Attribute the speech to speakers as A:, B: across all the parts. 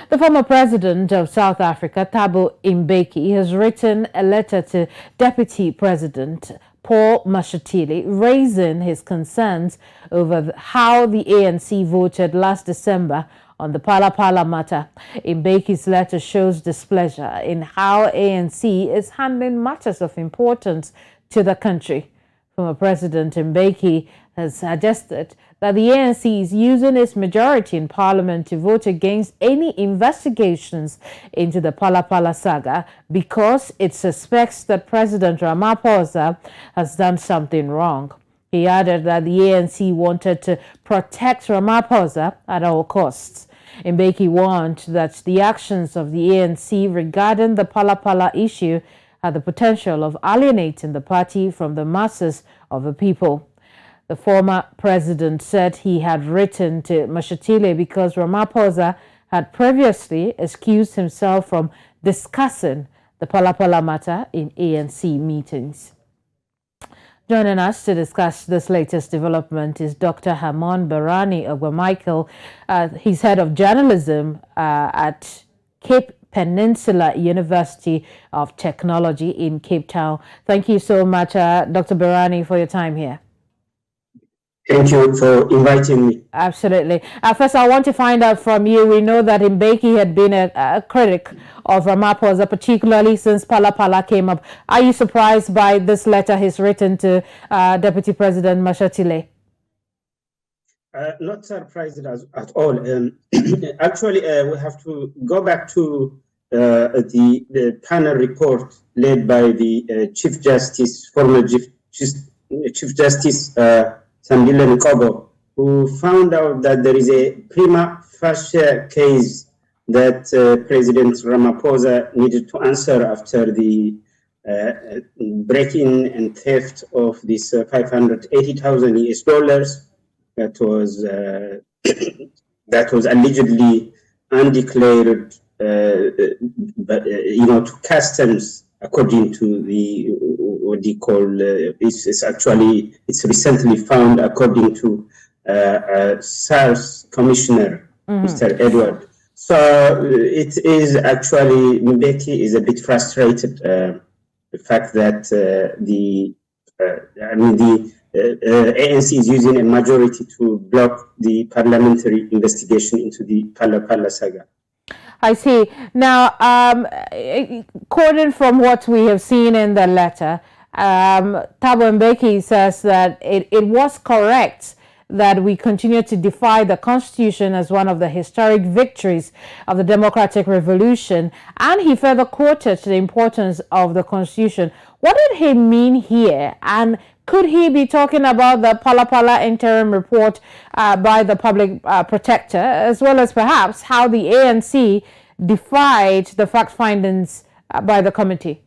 A: The former president of South Africa, Thabo Mbeki, has written a letter to Deputy President Paul Mashatile, raising his concerns over how the ANC voted last December on the Phala Phala matter. Mbeki's letter shows displeasure in how ANC is handling matters of importance to the country. Former President Mbeki has suggested that the ANC is using its majority in Parliament to vote against any investigations into the Phala Phala Saga because it suspects that President Ramaphosa has done something wrong. He added that the ANC wanted to protect Ramaphosa at all costs. Mbeki warned that the actions of the ANC regarding the Phala Phala issue had the potential of alienating the party from the masses of the people. The former president said he had written to Mashatile because Ramaphosa had previously excused himself from discussing the Phala Phala matter in ANC meetings. Joining us to discuss this latest development is Dr. Hamon Barani Ogwamichael. He's head of journalism at Cape Peninsula University of Technology in Cape Town. Thank you so much, Dr. Barani, for your time here.
B: Thank you for inviting me.
A: Absolutely. First, I want to find out from you. We know that Mbeki had been a critic of Ramaphosa, particularly since Phala Phala came up. Are you surprised by this letter he's written to Deputy President Mashatile?
B: Not surprised at all. Actually, we have to go back to the panel report led by the Chief Justice, former Chief Justice Sandile Nkobo, who found out that there is a prima facie case that President Ramaphosa needed to answer after the break-in and theft of this 580,000 US dollars that was allegedly undeclared, to customs, according to the what they call it's recently found, according to SARS Commissioner Mr. Edward. So it is actually, Mbeki is a bit frustrated the fact that the ANC is using a majority to block the parliamentary investigation into the Phala Phala Saga.
A: I see. Now, quoting from what we have seen in the letter, Thabo Mbeki says that it was correct that we continue to defy the Constitution as one of the historic victories of the democratic revolution. And he further quoted the importance of the Constitution. What did he mean here? And could he be talking about the Phala Phala interim report by the public protector, as well as perhaps how the ANC defied the fact findings by the committee?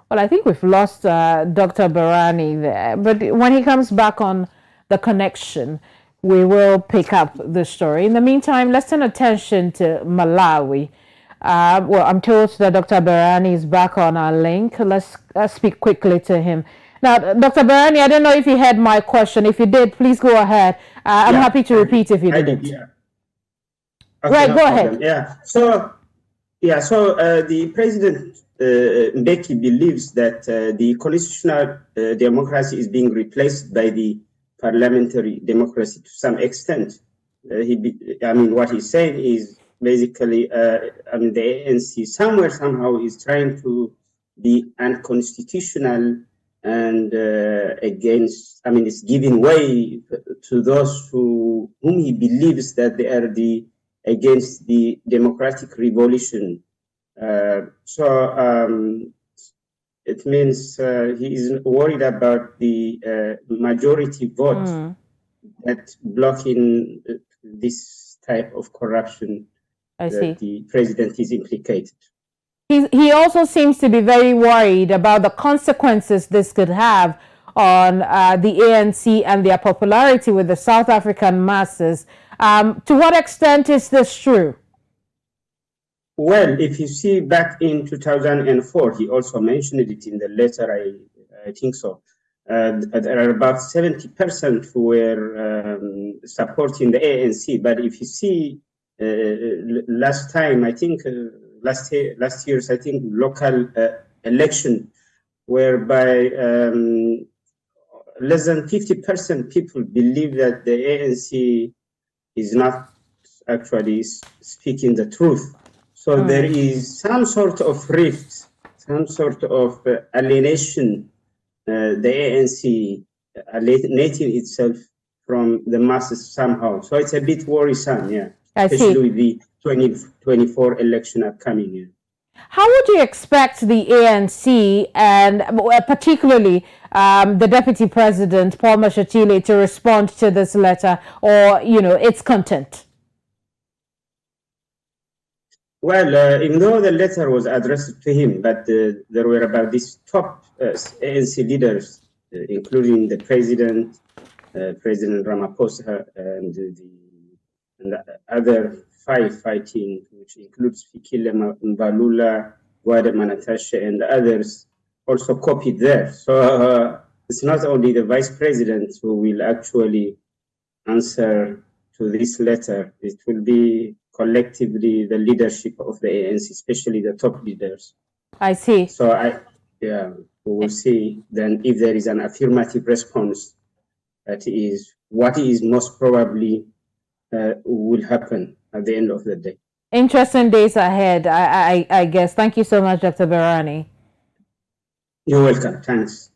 A: Well, I think we've lost Dr. Barani there, but when he comes back on the connection, we will pick up the story. In the meantime, let's turn attention to Malawi. Well, I'm told that Dr. Barani is back on our link. Let's speak quickly to him. Now, Dr. Barani, I don't know if you heard my question. If you did, please go ahead. I'm happy to repeat if you didn't.
B: Yeah. Okay,
A: right, go ahead.
B: Yeah. So the president Mbeki believes that the constitutional democracy is being replaced by the parliamentary democracy to some extent. What he's saying is basically, the ANC somehow is trying to be unconstitutional and it's giving way to those whom he believes that they are against the democratic revolution. It means he is worried about the majority vote that blocking this type of corruption that the president is implicated.
A: He also seems to be very worried about the consequences this could have on the ANC and their popularity with the South African masses. To what extent is this true?
B: Well, if you see back in 2004, he also mentioned it in the letter, I think so. There are about 70% who were supporting the ANC. But if you see last time, I think last year's, I think, local election, whereby less than 50% people believe that the ANC is not actually speaking the truth. So there is some sort of rift, some sort of alienation, the ANC alienating itself from the masses somehow. So it's a bit worrisome, yeah, especially with the 2024 election upcoming. Yeah.
A: How would you expect the ANC and particularly the Deputy President, Paul Mashatile, to respond to this letter or, its content?
B: Well, even though the letter was addressed to him, but there were about these top ANC leaders, including the President, President Ramaphosa, and the other five fighting, which includes Fikile Mbalula, Gwade Manatashe, and others, also copied there. So it's not only the Vice President who will actually answer to this letter. It will be collectively the leadership of the ANC, especially the top leaders.
A: I see.
B: So we will see then if there is an affirmative response. That is what is most probably will happen at the end of the day.
A: Interesting days ahead, I guess. Thank you so much, Dr. Berani.
B: You're welcome. Thanks.